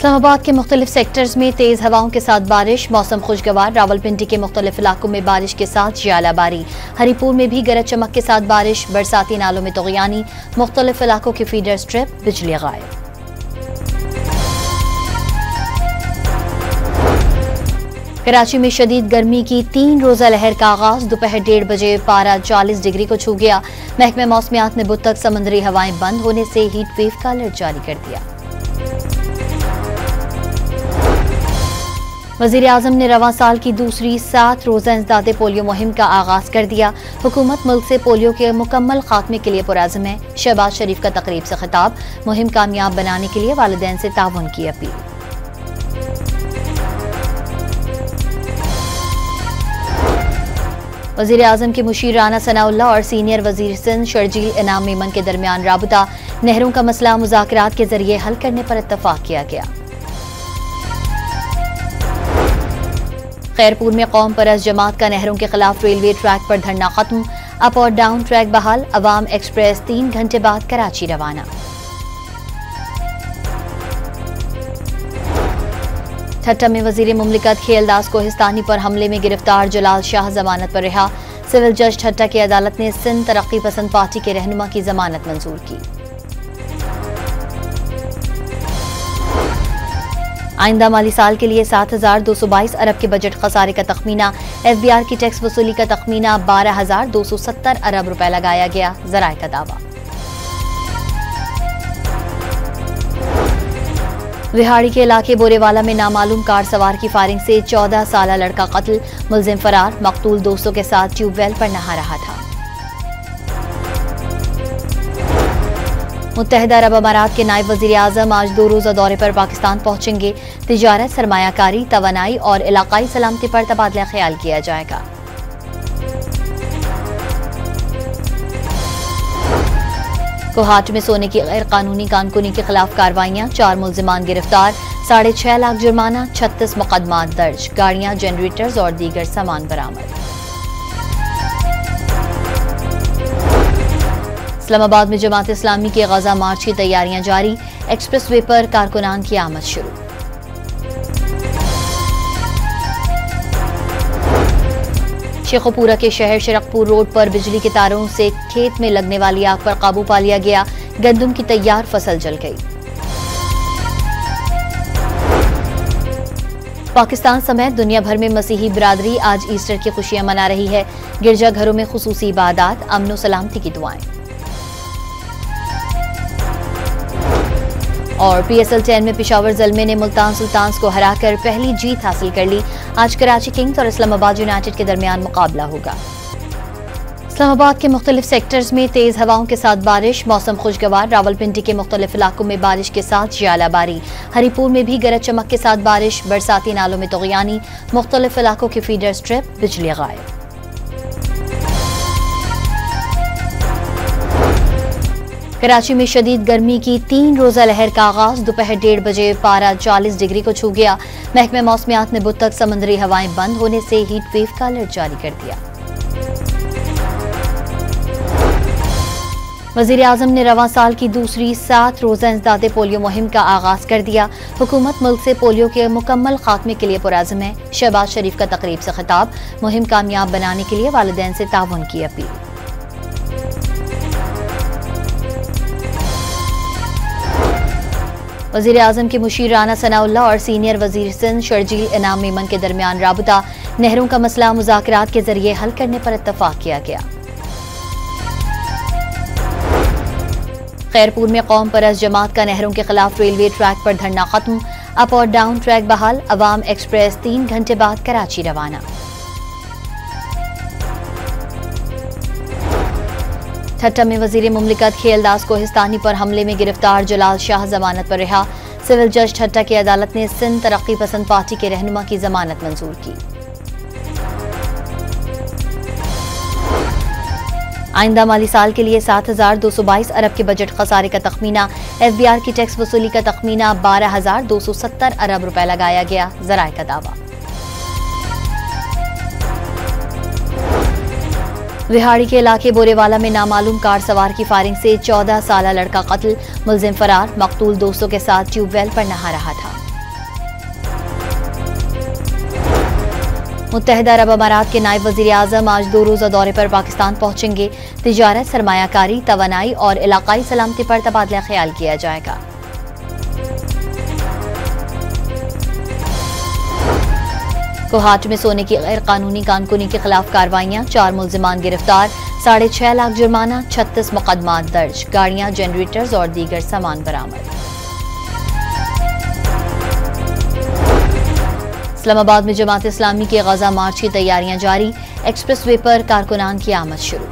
इस्लामाबाद के मुख्तलिफ सेक्टर्स में तेज हवाओं के साथ बारिश, मौसम खुशगवार। रावलपिंडी के मुख्तलिफ इलाकों में बारिश के साथ जियालाबारी। हरिपुर में भी गरज चमक के साथ बारिश, बरसाती नालों में तग़यानी, मुख्तलिफ इलाकों के फीडर स्ट्रिप, बिजली गायब। कराची में शदीद गर्मी की 3 रोज़ा लहर का आगाज। दोपहर 1:30 बजे पारा 40 डिग्री को छू गया। महकमे मौसमियात ने बुध तक समंदरी हवाएं बंद होने से हीट वेव का अलर्ट जारी कर दिया। वज़ीर आज़म ने रवां साल की दूसरी 7 रोज़ा इंसदादे पोलियो मुहिम का आगाज कर दिया। हुकूमत मुल्क से पोलियो के मुकम्मल खात्मे के लिए पुरअज़्म है। शहबाज शरीफ का तकरीब से खिताब, मुहिम कामयाब बनाने के लिए वालिदैन से ताउन की अपील। वज़ीर आज़म के मुशीर राना सनाउल्लाह और सीनियर वज़ीर सिंध शर्जील इनाम मेमन के दरमियान राबता, नहरों का मसला मुज़ाकरात के जरिए हल करने पर इत्तफाक किया गया। खैरपुर में कौम परस्त जमात का नहरों के खिलाफ रेलवे ट्रैक पर धरना खत्म। अप और डाउन ट्रैक बहाल। अवाम एक्सप्रेस 3 घंटे बाद कराची रवाना। ठट्टा में वजीर मुमलिकत खेलदास कोहिस्तानी पर हमले में गिरफ्तार जलाल शाह जमानत पर रिहा। सिविल जज ठट्टा की अदालत ने सिंध तरक्की पसंद पार्टी के रहनुमा की जमानत मंजूर की। आइंदा माली साल के लिए 7,222 अरब के बजट खसारे का तखमीना। FBR की टैक्स वसूली का तखमीना 12,270 अरब रुपए लगाया गया। ज़राए का दावा। रिहाड़ी के इलाके बोरेवाला में नामालूम कार सवार की फायरिंग से 14 साला लड़का कत्ल। मुलजिम फरार। मकतूल दोस्तों के साथ ट्यूबवेल पर नहा रहा था। मुत्तहिदा अरब अमारात के नायब वज़ीर आज़म आज 2 रोज़ा दौरे पर पाकिस्तान पहुंचेंगे। तिजारत, सरमायाकारी, तवानाई और इलाकाई सलामती पर तबादला ख्याल किया जाएगा। कोहाट में सोने की गैर कानूनी कानकुनी के खिलाफ कार्रवाइयां। 4 मुल्जिमान गिरफ्तार। 6.5 लाख जुर्माना, 36 मुकदमात दर्ज। गाड़ियां, जनरेटर्स और दीगर सामान बरामद। इस्लामाबाद में जमात इस्लामी के गजा मार्च की तैयारियां जारी। एक्सप्रेस वे पर कारकुनान की आमद शुरू। शेखोपुरा के शहर शरकपुर रोड पर बिजली के तारों से खेत में लगने वाली आग पर काबू पा लिया गया। गंदम की तैयार फसल जल गई। पाकिस्तान समेत दुनिया भर में मसीही बिरादरी आज ईस्टर की खुशियां मना रही है। गिरजाघरों में खुसूसी इबादत, अमन व सलामती की दुआएं। और PSL 10 में पेशावर ज़ल्मे ने मुल्तान सुल्तान्स को हराकर पहली जीत हासिल कर ली। आज कराची किंग्स और इस्लामाबाद यूनाइटेड के दरमियान मुकाबला होगा। इस्लामाबाद के मुख्तलिफ सेक्टर्स में तेज हवाओं के साथ बारिश, मौसम खुशगवार। रावलपिंडी के मुख्तलिफ इलाकों में बारिश के साथ जियालाबारी। हरिपुर में भी गरज चमक के साथ बारिश, बरसाती नालों में तग़यानी, मुख्तलिफ इलाकों के फीडर स्ट्रिप, बिजली गायब। कराची में शदीद गर्मी की 3 रोज़ा लहर का आगाज। दोपहर 1:30 बजे पारा 40 डिग्री को छू गया। महकमे मौसमियात ने बुध तक समंदरी हवाएं बंद होने से हीट वेव का अलर्ट जारी कर दिया। वज़ीर आज़म ने रवां साल की दूसरी 7 रोज़ा इंसदादे पोलियो मुहिम का आगाज कर दिया। हुकूमत मुल्क से पोलियो के मुकम्मल खात्मे के लिए पुरअज़्म है। शहबाज शरीफ का तकरीब से खिताब, मुहिम कामयाब बनाने के लिए वालिदैन से ताउन की अपील। वज़ीर आज़म के मुशीर राना सनाउल्लाह और सीनियर वज़ीर सिंध शर्जील इनाम मेमन के दरमियान राबता, नहरों का मसला मुज़ाकरात के जरिए हल करने पर इत्तफाक किया गया। खैरपुर में कौम परस्त जमात का नहरों के खिलाफ रेलवे ट्रैक पर धरना खत्म। अप और डाउन ट्रैक बहाल। अवाम एक्सप्रेस 3 घंटे बाद कराची रवाना। ठट्टा में वजीर मुमलिकत खेलदास कोहिस्तानी पर हमले में गिरफ्तार जलाल शाह जमानत पर रिहा। सिविल जज ठट्टा की अदालत ने सिंध तरक्की पसंद पार्टी के रहनुमा की जमानत मंजूर की। आइंदा माली साल के लिए 7,222 अरब के बजट खसारे का तखमीना। FBR की टैक्स वसूली का तखमीना 12,270 अरब रुपए लगाया गया। ज़राए का दावा। रिहाड़ी के इलाके बोरेवाला में नामालूम कार सवार की फायरिंग से 14 साला लड़का कत्ल। मुलजिम फरार। मकतूल दोस्तों के साथ ट्यूबवेल पर नहा रहा था। मुत्तहिदा अरब अमारात के नायब वज़ीर आज़म आज 2 रोज़ा दौरे पर पाकिस्तान पहुंचेंगे। तिजारत, सरमायाकारी, तवानाई और इलाकाई सलामती पर तबादला ख्याल किया जाएगा। कोहाट में सोने की गैर कानूनी कानकुनी के खिलाफ कार्रवाइयां, 4 मुल्जिमान गिरफ्तार, 6.5 लाख जुर्माना, 36 मुकदमात दर्ज, गाड़ियां, जनरेटर्स और दीगर सामान बरामद। इस्लामाबाद में जमात इस्लामी के गजा मार्च की तैयारियां जारी, एक्सप्रेस वे पर कारकुनान की आमद शुरू।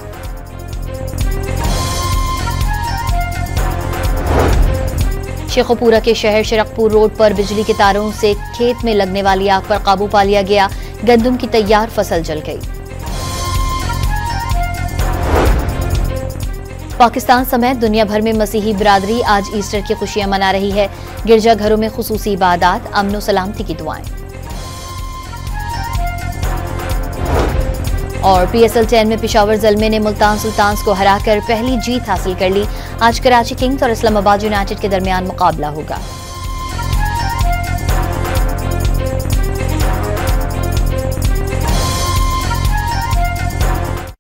शेखोपुरा के शहर शरकपुर रोड पर बिजली के तारों से खेत में लगने वाली आग पर काबू पा लिया गया, गंदम की तैयार फसल जल गई। पाकिस्तान समेत दुनिया भर में मसीही बिरादरी आज ईस्टर की खुशियां मना रही है। गिरजाघरों में खुसूसी इबादत, अमन व सलामती की दुआएं। और PSL 10 में पेशावर ज़ल्मे ने मुल्तान सुल्तान्स को हराकर पहली जीत हासिल कर ली। आज कराची किंग्स और इस्लामाबाद यूनाइटेड के दरमियान मुकाबला होगा।